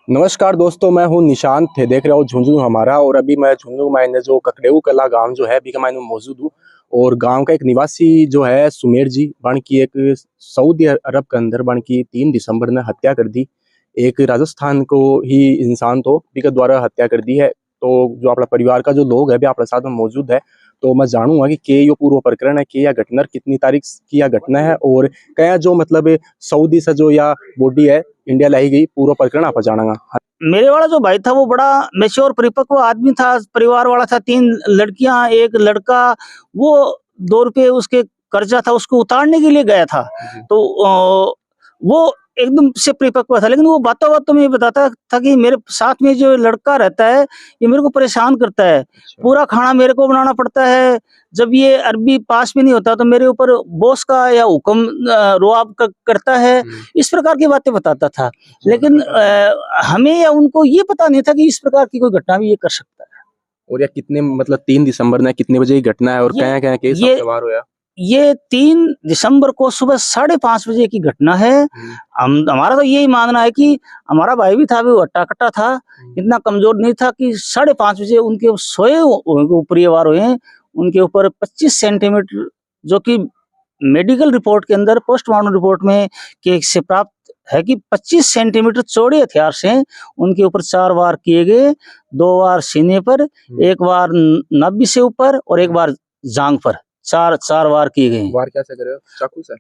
नमस्कार दोस्तों, मैं हूं निशांत थे देख रहे हो झुंझुनू हमारा। और अभी मैं झुंझुनू मायने जो ककडेऊ कला गांव जो है अभी के मायने मौजूद हूँ। और गांव का एक निवासी जो है सुमेर जी बन की एक सऊदी अरब के अंदर बन की 3 दिसंबर ने हत्या कर दी। एक राजस्थान को ही इंसान तो भी के द्वारा हत्या कर दी है। तो जो अपना परिवार का जो लोग है भी अपने साथ में मौजूद है। तो मैं जानूंगा कि के यो पूर्व प्रकरण है कि या घटना कितनी तारीख की या घटना है और क्या जो मतलब सऊदी से जो या बॉडी है इंडिया लाई गई पूर्व प्रकरण आप जानांगा। मेरे वाला जो भाई था वो बड़ा मैच्योर परिपक्व आदमी था, परिवार वाला था, 3 लड़कियां, 1 लड़का। वो 2 रुपए उसके कर्जा था, उसको उतारने के लिए गया था। तो वो एकदम से परिपक्व था, लेकिन वो बातों-बातों में ये बताता था कि मेरे साथ में जो लड़का रहता है, ये मेरे को परेशान करता है। पूरा खाना मेरे को बनाना पड़ता है। जब ये अरबी पास में नहीं होता तो मेरे ऊपर बॉस का या हुक्म रुआब करता है। इस प्रकार की बातें बताता था। लेकिन हमें या उनको ये पता नहीं था कि इस प्रकार की कोई घटना भी ये कर सकता है। और या कितने मतलब 3 दिसंबर ने कितने बजे की घटना है और क्या-क्या केस ये सवार होया? ये 3 दिसंबर को सुबह 5:30 बजे की घटना है। हमारा तो यही मानना है कि हमारा भाई भी था, वो हट्टा-कट्टा था, इतना कमजोर नहीं था कि 5:30 बजे उनके सोए ऊपर ये वार हुए हैं। उनके ऊपर 25 सेंटीमीटर, जो कि मेडिकल रिपोर्ट के अंदर, पोस्टमार्टम रिपोर्ट में कि से प्राप्त है कि 25 सेंटीमीटर चौड़े हथियार से उनके ऊपर 4 वार किए गए। 2 वार सीने पर, 1 वार नाभि से ऊपर और 1 वार जांघ पर। 4 वार किए गए। वार कैसे करे? चाकू से?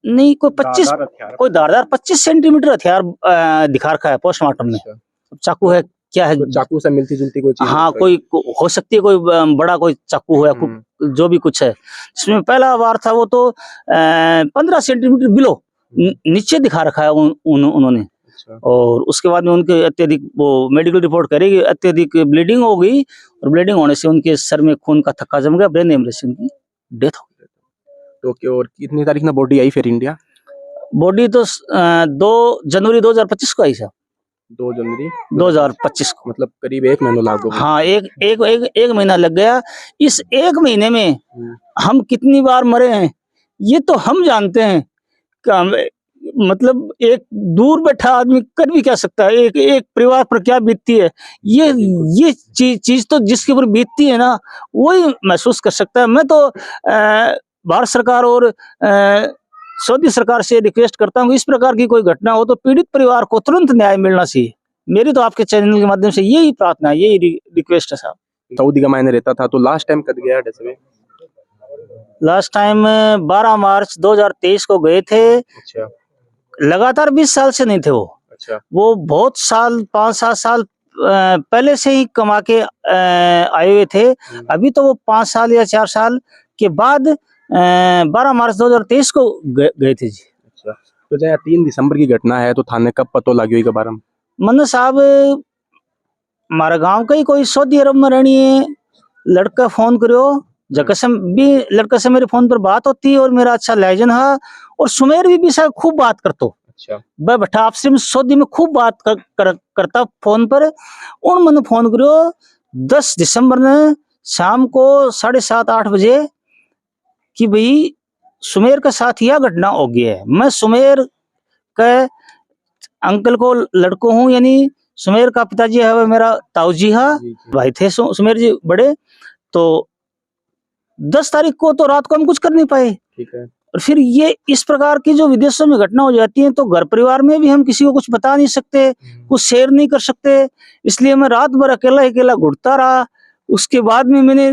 नहीं, कोई धारदार 25 सेंटीमीटर हथियार दिखा रखा है पोस्टमार्टम में। चाकू है, क्या है? तो चाकू से मिलती-जुलती कोई चीज? हाँ, कोई हो सकती है, कोई बड़ा कोई चाकू हो या जो भी कुछ है। जिसमें पहला वार था वो तो 15 सेंटीमीटर बिलो नीचे दिखा रखा है उन्होंने। और उसके बाद में उनके अत्यधिक वो मेडिकल रिपोर्ट करेगी, अत्यधिक ब्लीडिंग हो गई और ब्लीडिंग होने से उनके सर में खून का थक्का जम गया, ब्रेन हेमरेज से उनकी डेथ हो गई। तो क्या और कितनी तारीख में बॉडी आई फिर इंडिया? बॉडी तो 2 जनवरी 2025 को आई साहब। 2 जनवरी 2025 को, मतलब करीब 1 महीना लागू। हाँ, एक महीना लग गया। इस 1 महीने में हम कितनी बार मरे हैं ये तो हम जानते हैं। मतलब एक दूर बैठा आदमी कर भी क्या सकता है, एक परिवार पर क्या बीतती है, ये चीज तो जिसके ऊपर बीतती है ना, वही महसूस कर सकता है। मैं तो भारत सरकार और सऊदी सरकार से रिक्वेस्ट करता हूँ, इस प्रकार की कोई घटना हो तो पीड़ित परिवार को तुरंत न्याय मिलना चाहिए। मेरी तो आपके चैनल के माध्यम से यही प्रार्थना है, यही रिक्वेस्ट है साहब। सऊदी का मायने रहता था तो लास्ट टाइम कब गया डेसवे? लास्ट टाइम 12 मार्च 2023 को गए थे। अच्छा। लगातार 20 साल से नहीं थे वो। अच्छा। वो बहुत साल, 5-7 साल पहले से ही कमा के आए हुए थे। अभी तो वो 5 साल या 4 साल के बाद 12 मार्च 2023 को गए थे जी। अच्छा। तो जो 3 दिसंबर की घटना है तो थाने कब पतो लगी के बारे में? मन्ना साहब, हमारे गांव का ही कोई सऊदी अरब में रहनी है लड़का फोन करो, जगह से भी लड़का से मेरे फोन पर बात होती है और मेरा अच्छा लहजन है। और सुमेर भी साहब खूब बात करतो। अच्छा। बैठा आपसे सऊदी में खूब बात करता फोन पर। उन मैंने फोन करो 10 दिसंबर ने शाम को 7:30-8 बजे कि भाई सुमेर के साथ यह घटना हो गई है। मैं सुमेर के अंकल को लड़को हूँ, यानी सुमेर का पिताजी है मेरा ताऊजी है, भाई थे सुमेर जी बड़े। तो 10 तारीख को तो रात को हम कुछ कर नहीं पाए। ठीक है। और फिर ये इस प्रकार की जो विदेशों में घटना हो जाती है तो घर परिवार में भी हम किसी को कुछ बता नहीं सकते, कुछ शेयर नहीं कर सकते। इसलिए मैं रात भर अकेला घुटता रहा। उसके बाद में मैंने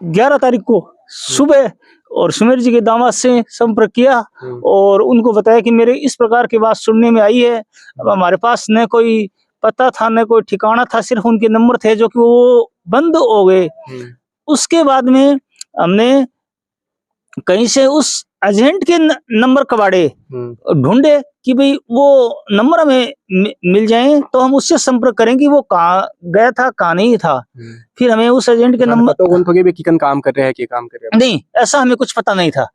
11 तारीख को सुबह और सुमेर जी के दामाद से संपर्क किया और उनको बताया कि मेरे इस प्रकार की बात सुनने में आई है। अब हमारे पास न कोई पता था, न कोई ठिकाना था, सिर्फ उनके नंबर थे जो कि वो बंद हो गए। उसके बाद में हमने कहीं से उस एजेंट के नंबर कबाड़े ढूंढे कि भाई वो नंबर हमें मिल जाए तो हम उससे संपर्क करें कि वो कहाँ गया था, कहाँ नहीं था। फिर हमें उस एजेंट के नंबर किकन काम कर रहे हैं कि काम कर रहे हैं नहीं, ऐसा हमें कुछ पता नहीं था।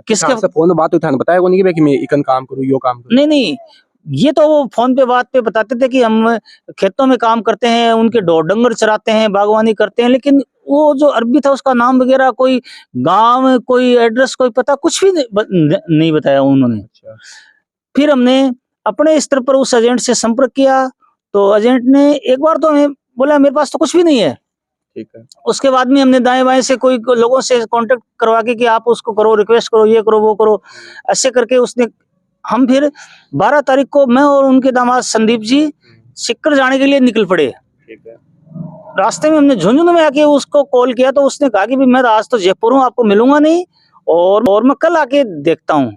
किसके फोन बात उठाने बताया को नहीं कि मैं इकन काम करूं, यो काम करूं? नहीं, ये तो वो फोन पे बात पे बताते थे कि हम खेतों में काम करते हैं, उनके ढोर डंगर चराते हैं, बागवानी करते हैं। लेकिन वो जो अरबी था उसका नाम वगैरह, कोई गांव, कोई एड्रेस, कोई पता कुछ भी नहीं बताया उन्होंने। फिर हमने अपने स्तर पर उस एजेंट से संपर्क किया, तो एजेंट ने एक बार तो हमें बोला मेरे पास तो कुछ भी नहीं है। ठीक है। उसके बाद में हमने दाएं बाएं से कोई लोगों से कांटेक्ट करवा के कि आप उसको करो, रिक्वेस्ट करो, ये करो, वो करो, ऐसे करके उसने हम फिर 12 तारीख को मैं और उनके दामाद संदीप जी सिक्कर जाने के लिए निकल पड़े। ठीक है। रास्ते में हमने झुंझुनू में आके उसको कॉल किया, तो उसने कहा कि भाई मैं आज तो जयपुर हूँ, आपको मिलूंगा नहीं, और मैं कल आके देखता हूँ।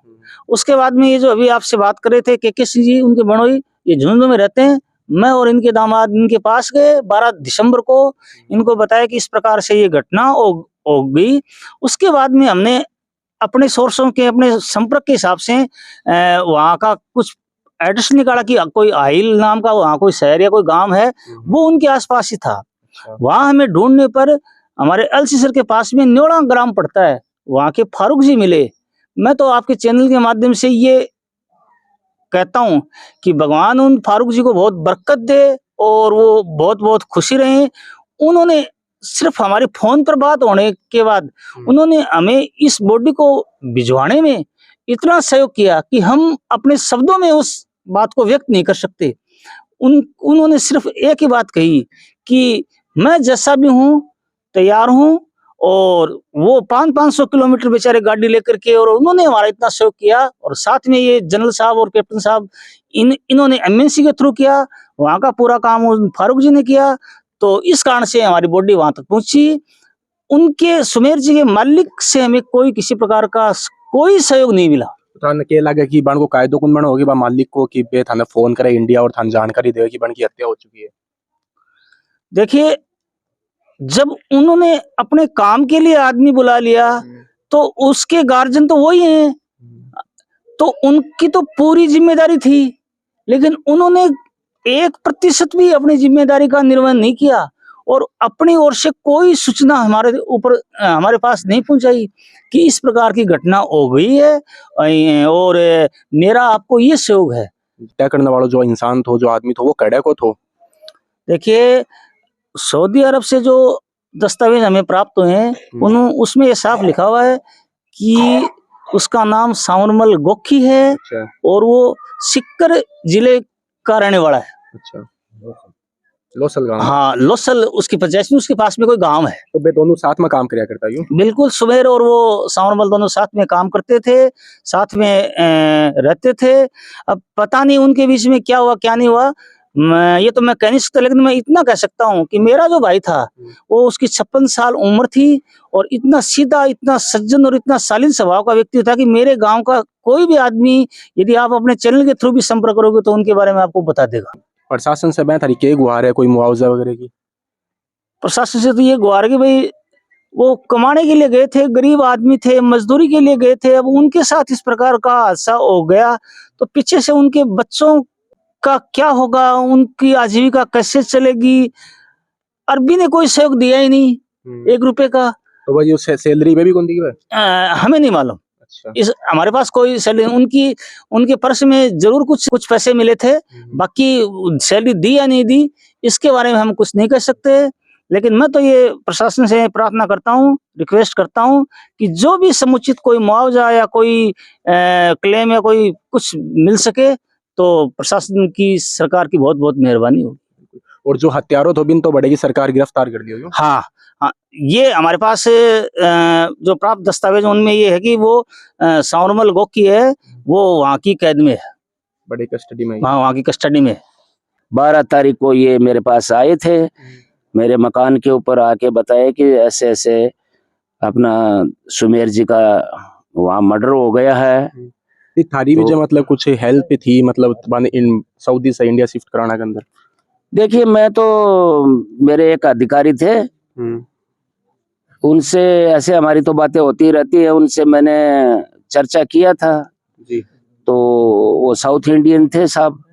उसके बाद में ये जो अभी आपसे बात कर रहे थे के सिंह जी, उनके बड़ोई, ये झुंझुनू में रहते हैं। मैं और इनके दामाद इनके पास गए 12 दिसंबर को, इनको बताया कि इस प्रकार से ये घटना हो गई। उसके बाद में हमने अपने सोर्सों के, अपने संपर्क के हिसाब से वहाँ का कुछ एड्रेस निकाला कि कोई आहिल नाम का वहाँ कोई शहर या कोई गांव है, वो उनके आसपास ही था। वहाँ हमें ढूंढने पर हमारे एलसी सर के पास में न्योड़ा ग्राम पड़ता है, वहाँ के फारूक जी मिले। मैं तो आपके चैनल के माध्यम से ये कहता हूँ कि भगवान उन फारूक जी को बहुत बरकत दे और वो बहुत बहुत खुशी रहे। उन्होंने सिर्फ हमारे फोन पर बात होने के बाद उन्होंने हमें इस बॉडी को भिजवाने में इतना सहयोग किया कि हम अपने शब्दों में उस बात को व्यक्त नहीं कर सकते। उन्होंने सिर्फ एक ही बात कही कि मैं जैसा भी हूँ तैयार हूँ, और वो 500 किलोमीटर बेचारे गाड़ी लेकर के, और उन्होंने हमारा इतना सहयोग किया। और साथ में ये जनरल साहब और कैप्टन साहब इन्होंने एमएनसी के थ्रू किया, वहाँ का पूरा काम फारूक जी ने किया। तो इस कारण से हमारी बॉडी वहां तक पहुंची। उनके सुमेर जी के मालिक से हमें कोई किसी प्रकार का कोई सहयोग नहीं मिला। थाने के लगे कि बन को कायदो कुन बन होगी बा मालिक को कि बे थाने फोन करे इंडिया और थाने जानकारी दे कि बन की हत्या हो चुकी है। देखिए, जब उन्होंने अपने काम के लिए आदमी बुला लिया तो उसके गार्जियन तो वही हैं, तो उनकी तो पूरी जिम्मेदारी थी, लेकिन उन्होंने 1% भी अपनी जिम्मेदारी का निर्वहन नहीं किया और अपनी ओर से कोई सूचना हमारे पास नहीं पहुंचाई कि इस प्रकार की घटना हो गई है। और मेरा आपको ये सहयोग है। हत्या करने वाला जो इंसान थो, जो आदमी थो, वो कड़े को थो। देखिए, सऊदी अरब से जो दस्तावेज हमें प्राप्त हुए हैं उसमें ये साफ लिखा हुआ है कि उसका नाम सावरमल गोखी है। अच्छा। और वो सिक्कर जिले का रहने वाला है। अच्छा, लोसल गांव। हाँ, लोसल उसकी पंचायत में, उसके पास में कोई गांव है। तो बे दोनों साथ में काम करया करता यूं? बिल्कुल, सुमेर और वो सावरमल दोनों साथ में काम करते थे, साथ में रहते थे। अब पता नहीं उनके बीच में क्या हुआ क्या नहीं हुआ, ये तो मैं कह नहीं सकता, लेकिन मैं इतना कह सकता हूँ कि मेरा जो भाई था वो उसकी 56 साल उम्र थी और इतना सीधा, इतना सज्जन और इतना शालीन स्वभाव का व्यक्ति था कि मेरे गांव का कोई भी आदमी यदि आप अपने चैनल के थ्रू भी संपर्क करोगे तो उनके बारे में आपको बता देगा। प्रशासन से मैं तरीके गुहार है कोई मुआवजा वगैरह की? प्रशासन से तो ये गुहार है कि भाई वो कमाने के लिए गए थे, गरीब आदमी थे, मजदूरी के लिए गए थे, अब उनके साथ इस प्रकार का हादसा हो गया तो पीछे से उनके बच्चों का क्या होगा, उनकी आजीविका कैसे चलेगी। अरबी ने कोई सहयोग दिया ही नहीं, 1 रुपए का। तो भाई सैलरी में भी कौन दी है? हमें नहीं मालूम। अच्छा। इस हमारे पास कोई सैलरी, उनके पर्स में जरूर कुछ पैसे मिले थे, बाकी सैलरी दी या नहीं दी इसके बारे में हम कुछ नहीं कह सकते। लेकिन मैं तो ये प्रशासन से प्रार्थना करता हूँ, रिक्वेस्ट करता हूँ कि जो भी समुचित कोई मुआवजा या कोई क्लेम या कोई कुछ मिल सके तो प्रशासन की, सरकार की बहुत बहुत मेहरबानी होगी। और जो हत्यारों तो बिन तो बढ़ेगी सरकार गिरफ्तार कर दियो। हाँ, हाँ, ये हमारे पास जो प्राप्त दस्तावेज उनमें ये है कि वो सावरमल गोखी है, वो वहाँ की कैद में है, बड़ी कस्टडी में। हाँ, वहाँ की कस्टडी में है। 12 तारीख को ये मेरे पास आए थे, मेरे मकान के ऊपर आके बताया कि ऐसे ऐसे अपना सुमेर जी का वहाँ मर्डर हो गया है। थारी भी जो मतलब कुछ हेल्प थी, मतलब इन सऊदी से इंडिया शिफ्ट कराना के अंदर? देखिए, मैं तो, मेरे एक अधिकारी थे, उनसे ऐसे हमारी तो बातें होती रहती है, उनसे मैंने चर्चा किया था जी। तो वो साउथ इंडियन थे साहब।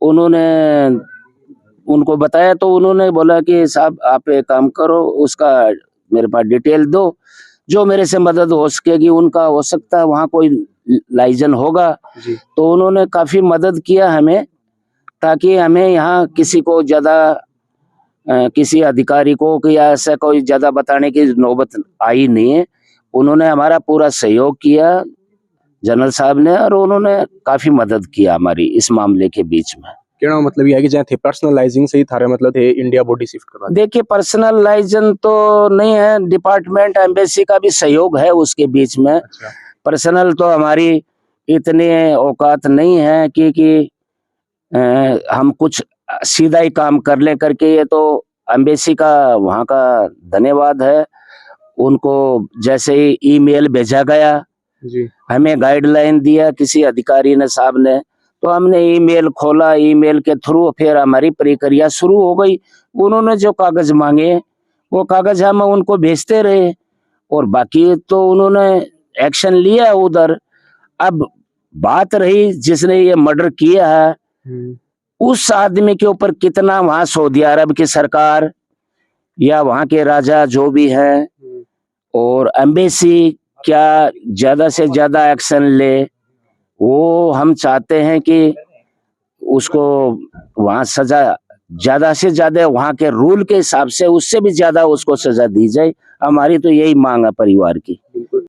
उन्होंने उनको बताया तो उन्होंने बोला कि साहब आप एक काम करो, उसका मेरे पास डिटेल दो, जो मेरे से मदद हो सकेगी। उनका हो सकता है वहाँ कोई लाइजन होगा जी। तो उन्होंने काफी मदद किया हमें, ताकि हमें यहाँ किसी को ज्यादा किसी अधिकारी को कि ऐसा कोई ज्यादा बताने की नौबत आई नहीं है। उन्होंने हमारा पूरा सहयोग किया, जनरल साहब ने, और उन्होंने काफी मदद किया हमारी इस मामले के बीच में। कहना मतलब ये है कि जहाँ थे पर्सनलाइजिंग से ही थारे मतलब थे इंडिया बॉडी शिफ्ट करवा दी। देखिए पर्सनलाइजन तो नहीं है, डिपार्टमेंट एम्बेसी का भी सहयोग है उसके बीच में। अच्छा। पर्सनल तो हमारी इतनी औकात नहीं है कि हम कुछ सीधा ही काम कर ले करके, ये तो एम्बेसी का वहाँ का धन्यवाद है। उनको जैसे ही ईमेल भेजा गया, जी। हमें गाइडलाइन दिया किसी अधिकारी ने, साहब ने, तो हमने ईमेल खोला, ईमेल के थ्रू फिर हमारी प्रक्रिया शुरू हो गई। उन्होंने जो कागज मांगे वो कागज हम उनको भेजते रहे, और बाकी तो उन्होंने एक्शन लिया उधर। अब बात रही जिसने ये मर्डर किया है, उस आदमी के ऊपर कितना वहां सऊदी अरब की सरकार या वहां के राजा जो भी हैं और एम्बेसी क्या ज्यादा से ज्यादा एक्शन ले, वो हम चाहते हैं कि उसको वहां सजा ज्यादा से ज्यादा वहां के रूल के हिसाब से उससे भी ज्यादा उसको सजा दी जाए। हमारी तो यही मांग है परिवार की।